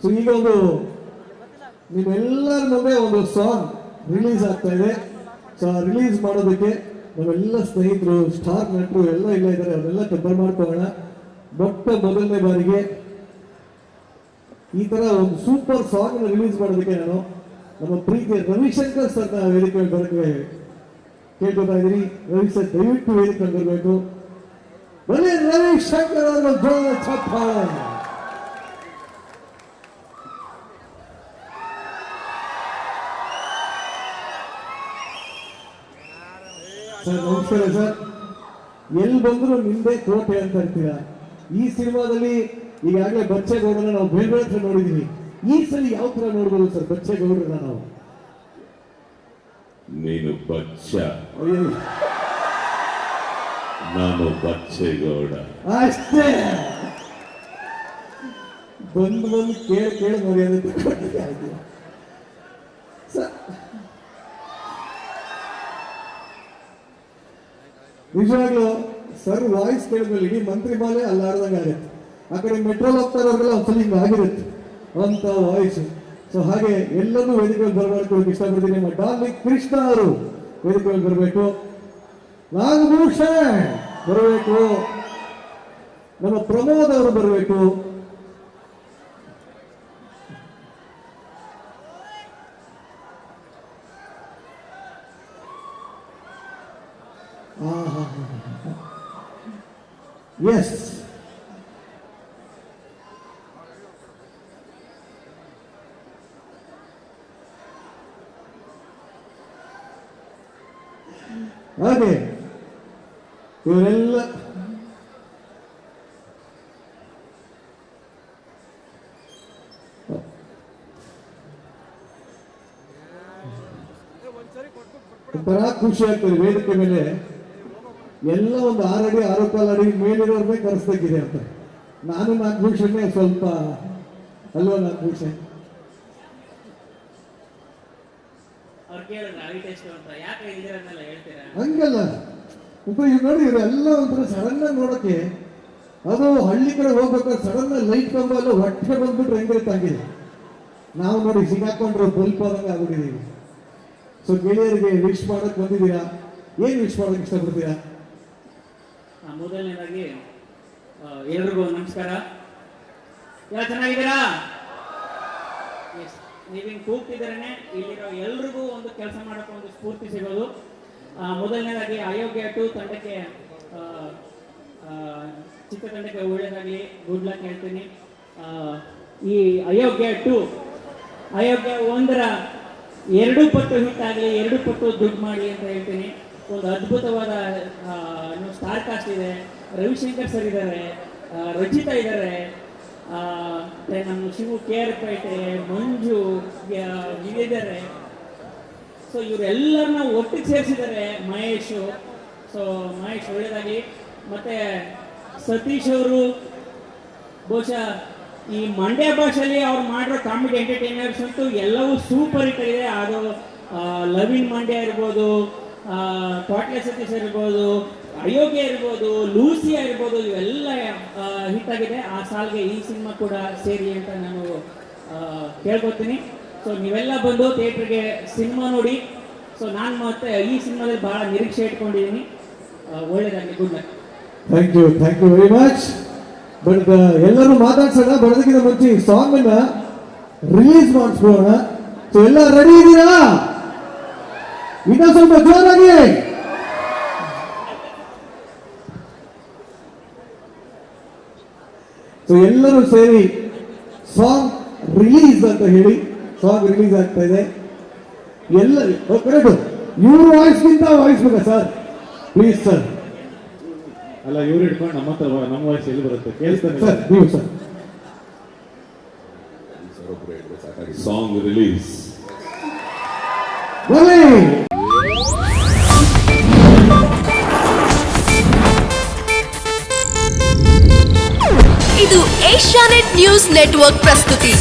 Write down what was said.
So ಈಗ ಒಂದು ನಿಮ್ಮೆಲ್ಲರ ಮುಂದೆ ಒಂದು ಸಾಂಗ್ ರಿಲೀಸ್ ಆಗ್ತಾ ಇದೆ. ಸೊ ರಿಲೀಸ್ ಮಾಡೋದಕ್ಕೆ ನಾವೆಲ್ಲ ಸ್ನೇಹಿತರು, ಸ್ಟಾರ್ ನಟರು ಎಲ್ಲ ಇಲ್ಲ ಇದ್ದಾರೆ, ಅವರೆಲ್ಲ ಕಬ್ಬರ್ ಮಾಡ್ಕೊಳ್ಳೋಣ. ಮೊದಲನೇ ಬಾರಿಗೆ ಈ ತರ ಒಂದು ಸೂಪರ್ ಸಾಂಗ್ ರಿಲೀಸ್ ಮಾಡೋದಕ್ಕೆ ನಾನು ನಮ್ಮ ಪ್ರೀತಿಯ ರವಿಶಂಕರ್ ಸರ್ ವೇದಿಕೆ ಬರಕ್ಕೆ ಕೇಳ್ಕೊತಾ ಇದ್ದೀನಿ. ರವಿ ಸರ್ ದಯವಿಟ್ಟು ವೇದಿಕೆ ಬರಬೇಕು. ಬನ್ನಿ ರವಿಶಂಕರ್ ಅವರ ಜೋರ ಚಪ್ಪಾಳೆ. ಸರ್ ನಮಸ್ಕಾರ ಸರ್. ಎಲ್ಲಿ ಬಂದ್ರು ನಿಮ್ದೇ ಕೋಟೆ ಅಂತ ಇರ್ತೀರಾ. ಈ ಸಿನಿಮಾದಲ್ಲಿ ಈಗಾಗಲೇ ಬಚ್ಚೇಗೌಡರನ್ನ ನಾವು ಬೇರೆ ಬೇರೆ ಹತ್ರ ನೋಡಿದೀವಿ. ಈ ಸಲ ಯಾವ ತರ ನೋಡ್ಬೋದು ಸರ್ ಬಚ್ಚೇಗೌಡರನ್ನ ನಾವು? ನೀನು ಬಚ್ಚ, ನಾನು ಬಚ್ಚೇಗೌಡ ಅಷ್ಟೇ. ಬಂದು ಕೇಳಿ ಮರ್ಯಾದೆ ನಿಜವಾಗ್ಲೂ ಸರ್ ವಾಯ್ಸ್ ಕೇಳಿದ್ಮೇಲೆ ಇಡೀ ಮಂತ್ರಿ ಮಾಲೆ ಅಲ್ಲಾಡ್ದಂಗೆ ಆಗುತ್ತೆ. ಆ ಕಡೆ ಮೆಟ್ರೋಲ್ ಹೋಗ್ತಾ ಇರೋದ್ರೆಲ್ಲ ಒಂದ್ಸಲ ಹಿಂಗೆ ಆಗಿರುತ್ತೆ ಅಂತ ವಾಯ್ಸ್. ಸೊ ಹಾಗೆ ಎಲ್ಲರೂ ವೇದಿಕೆಯಲ್ಲಿ ಬರಬೇಕು ಇಷ್ಟಪಡ್ತೀನಿ. ನಮ್ಮ ಡಾರ್ಲಿಂಗ್ ಕೃಷ್ಣ ಅವರು ವೇದಿಕೆಯಲ್ಲಿ ಬರಬೇಕು, ನಾಗಭೂಷಣ್ ಬರಬೇಕು, ನಮ್ಮ ಪ್ರಮೋದ್ ಅವರು ಬರಬೇಕು, ಎಸ್ ಹಾಗೆ ಇವರೆಲ್ಲ ಒಂಥರ ಖುಷಿ ಆಗ್ತದೆ. ವೇದಿಕೆ ಮೇಲೆ ಎಲ್ಲ ಒಂದು 6 ಅಡಿ 6 ಕಾಲು ಅಡಿ ಮೇಲಿರೋರ್ನೇ ಕರೆಸ್ಬೇಕಿದೆ ಅಂತ. ನಾನು ನಾಗಭೂಷಣೆ ಸ್ವಲ್ಪ ಅಲ್ವಾ ನಾಗಭೂಷಣ್? ಹಂಗಲ್ಲ ಇವ್ ನೋಡಿ, ಇವರೆಲ್ಲ ಒಂಥರ ಸಡನ್ ಆಗಿ ನೋಡಕ್ಕೆ, ಅದು ಹಳ್ಳಿ ಕಡೆ ಹೋಗ್ಬೇಕಾದ್ರೆ ಸಡನ್ ಲೈಟ್ ಕಂಬ ಎಲ್ಲ ಹೊಟ್ಟೆ ಬಂದ್ಬಿಟ್ರೆ ಹೆಂಗಿರುತ್ತಾಗಿದೆ. ನಾವು ನೋಡಿ ಸಿಗಾಕೊಂಡ್ರೆ ಬಲ್ಪ್ ಆದಂಗೆ ಆಗ್ಬಿಟ್ಟಿದೀವಿ. ಸೊ ಗೆಳೆಯರಿಗೆ ವಿಶ್ ಮಾಡಕ್ ಬಂದಿದ್ದೀರಾ, ಏನ್ ವಿಶ್ ಮಾಡಕ್ ಇಷ್ಟಪಡ್ತೀರಾ? ಮೊದಲನೇದಾಗಿ ಎಲ್ರಿಗೂ ನಮಸ್ಕಾರ. ಎಲ್ಲ ಚೆನ್ನಾಗಿದ್ದೀರಾ? ನೀವಿಂಗ್ ಕೂಗ್ತಿದ್ರೆ ಇಲ್ಲಿರೋ ಎಲ್ರಿಗೂ ಒಂದು ಕೆಲಸ ಮಾಡೋಕೆ ಒಂದು ಸ್ಫೂರ್ತಿ ಸಿಗೋದು. ಮೊದಲನೇದಾಗಿ ಅಯೋಗ್ಯ 2 ತಂಡಕ್ಕೆ, ಚಿತ್ರತಂಡಕ್ಕೆ ಒಳ್ಳೆಯದಾಗಲಿ, ಗುಡ್ ಲಕ್ ಹೇಳ್ತೀನಿ. ಈ ಅಯೋಗ್ಯ 2 ಅಯೋಗ್ಯ 1ರ 2 ಪಟ್ಟು ಹಿಟ್ ಆಗಲಿ, 2 ಪಟ್ಟು ದುಡ್ಡು ಮಾಡಿ ಅಂತ ಹೇಳ್ತೀನಿ. ಒಂದು ಅದ್ಭುತವಾದ ಸ್ಟಾರ್ ಕಾಸ್ಟ್ ಇದೆ. ರವಿಶಂಕರ್ ಸರ್ ಇದ್ದಾರೆ, ರಚಿತಾ ಇದ್ದಾರೆ, ನಮ್ಮ ಶಿವು KR ಪೇಟೆ, ಮಂಜು ಇದ್ದಾರೆ. ಸೊ ಇವರೆಲ್ಲರನ್ನ ಒಟ್ಟಿಗೆ ಸೇರಿಸಿದ್ದಾರೆ ಮಹೇಶು. ಸೊ ಮಹೇಶ್ ಒಳ್ಳೆಯದಾಗಿ. ಮತ್ತೆ ಸತೀಶ್ ಅವರು ಬಹುಶಃ ಈ ಮಂಡ್ಯ ಭಾಷೆಯಲ್ಲಿ ಅವ್ರು ಮಾಡಿರೋ ಕಾಮಿಡಿ ಎಂಟರ್ಟೈನರ್ಸ್ ಅಂತೂ ಎಲ್ಲವೂ ಸೂಪರ್ ಹಿಟ್ ಆಗಿದೆ. ಅದು ಲವ್ ಇನ್ ಮಂಡ್ಯ ಇರ್ಬೋದು, ಕ್ವಾಟ್ಲೆ ಸತೀಶ್ ಇರ್ಬೋದು, ಅಯೋಗ್ಯ ಇರ್ಬೋದು, ಲೂಸಿಯಾ ಇರ್ಬೋದು, ಇವೆಲ್ಲ ಹಿಟ್ ಆಗಿದೆ. ಆ ಸಾಲ್ಗೆ ಈ ಸಿನಿಮಾ ಕೂಡ ಸೇರಿ ಅಂತ ನಾನು ಕೇಳ್ಕೊತೀನಿ. ಸೊ ನೀವೆಲ್ಲ ಬಂದು ಥಿಯೇಟ್ರಿಗೆ ಸಿನಿಮಾ ನೋಡಿ. ಸೊ ನಾನು ಮತ್ತೆ ಈ ಸಿನಿಮಾದಲ್ಲಿ ಬಹಳ ನಿರೀಕ್ಷೆ ಇಟ್ಕೊಂಡಿದ್ದೀನಿ. ಒಳ್ಳೇದಾಗಲಿ, good luck. Thank you very much. But ಎಲ್ಲರೂ ಮಾತಾಡ್ಸೋಣ, ಬರೋದಕ್ಕಿಂತ ಮುಂಚೆ ಈ ಸಾಂಗ್ ಅನ್ನ ರಿಲೀಸ್ ಮಾಡಿಸ್ಬೋಣ. ಸೊ ಎಲ್ಲ ರೆಡಿ ಇದ್ದೀರಾ? ಇನ್ನ ಸ್ವಲ್ಪ ಜೋರಾಗಿ. ಸೊ ಎಲ್ಲರೂ ಸೇರಿ ಸಾಂಗ್ ರಿಲೀಸ್ ಅಂತ ಹೇಳಿ, ಸಾಂಗ್ ರಿಲೀಸ್ ಆಗ್ತಾ ಇದೆ. ಎಲ್ಲ ಕರೆಕ್ಟ್. ಇವ್ರ ವಾಯ್ಸ್ಗಿಂತ ವಾಯ್ಸ್ ಬೇಕಾ ಸರ್? Please sir. ಅಲ್ಲ, ಇವ್ರು ಇಟ್ಕೊಂಡು ನಮ್ಮ ವಾಯ್ಸ್ ಎಲ್ಲಿ ಬರುತ್ತೆ? ಕೇಳ್ತಾನೆ ಸರ್, ನೀವು ಸರ್. Song release. ಇದು ಏಷ್ಯಾನೆಟ್ ನ್ಯೂಸ್ ನೆಟ್ವರ್ಕ್ ಪ್ರಸ್ತುತಿ.